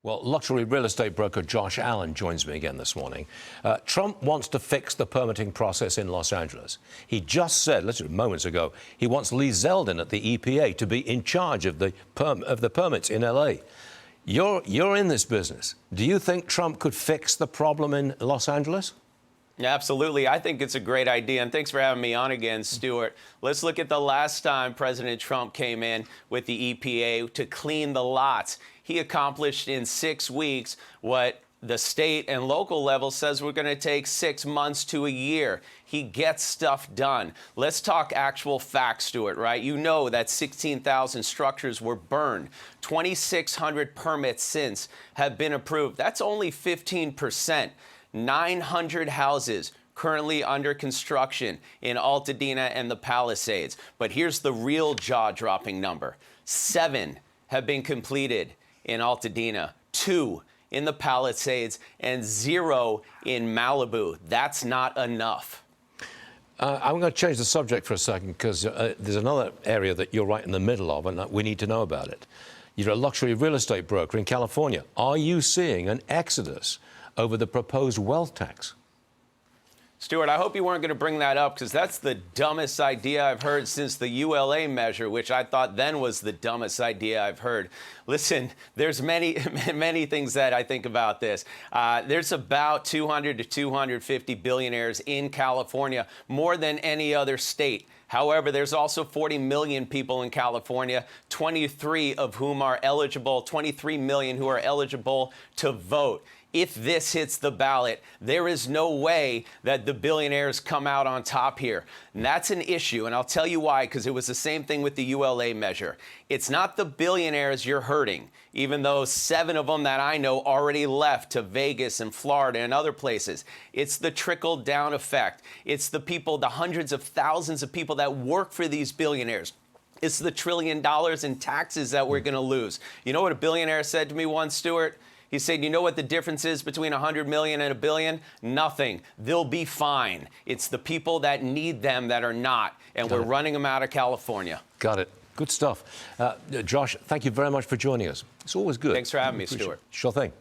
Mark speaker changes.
Speaker 1: Well, luxury real estate broker Josh Allen joins me again this morning. Trump wants to fix the permitting process in Los Angeles. He just said, literally moments ago, he wants Lee Zeldin at the EPA to be in charge of the permits in L.A. You're in this business. Do you think Trump could fix the problem in Los Angeles?
Speaker 2: Yeah, absolutely. I think it's a great idea. And thanks for having me on again, Stuart. Let's look at the last time President Trump came in with the EPA to clean the lots. He accomplished in 6 weeks what the state and local level says we're going to take 6 months to a year. He gets stuff done. Let's talk actual facts, Stuart, right? You know that 16,000 structures were burned. 2,600 permits since have been approved. That's only 15%. 900 houses currently under construction in Altadena and the Palisades. But here's the real jaw-dropping number. 7 have been completed in Altadena, 2 in the Palisades, and 0 in Malibu. That's not enough.
Speaker 1: I'm going to change the subject for a second because there's another area that you're right in the middle of, and we need to know about it. You're a luxury real estate broker in California. Are you seeing an exodus over the proposed wealth tax?
Speaker 2: Stuart, I hope you weren't going to bring that up because that's the dumbest idea I've heard since the ULA measure, which I thought then was the dumbest idea I've heard. Listen, there's many things that I think about this. There's about 200 to 250 billionaires in California, more than any other state. However, there's also 40 million people in California, 23 of whom are eligible, 23 million who are eligible to vote. If this hits the ballot, there is no way that the billionaires come out on top here. And that's an issue, and I'll tell you why, because it was the same thing with the ULA measure. It's not the billionaires you're hurting, even though 7 of them that I know already left to Vegas and Florida and other places. It's the trickle-down effect. It's the people, the hundreds of thousands of people that work for these billionaires. It's the $1 trillion in taxes that we're going to lose. You know what a billionaire said to me once, Stuart? He said, you know what the difference is between 100 million and a billion? Nothing. They'll be fine. It's the people that need them that are not. And we're running them out of California.
Speaker 1: Got it. Good stuff. Josh, thank you very much for joining us. It's always good.
Speaker 2: Thanks for having me, Stuart.
Speaker 1: Sure thing.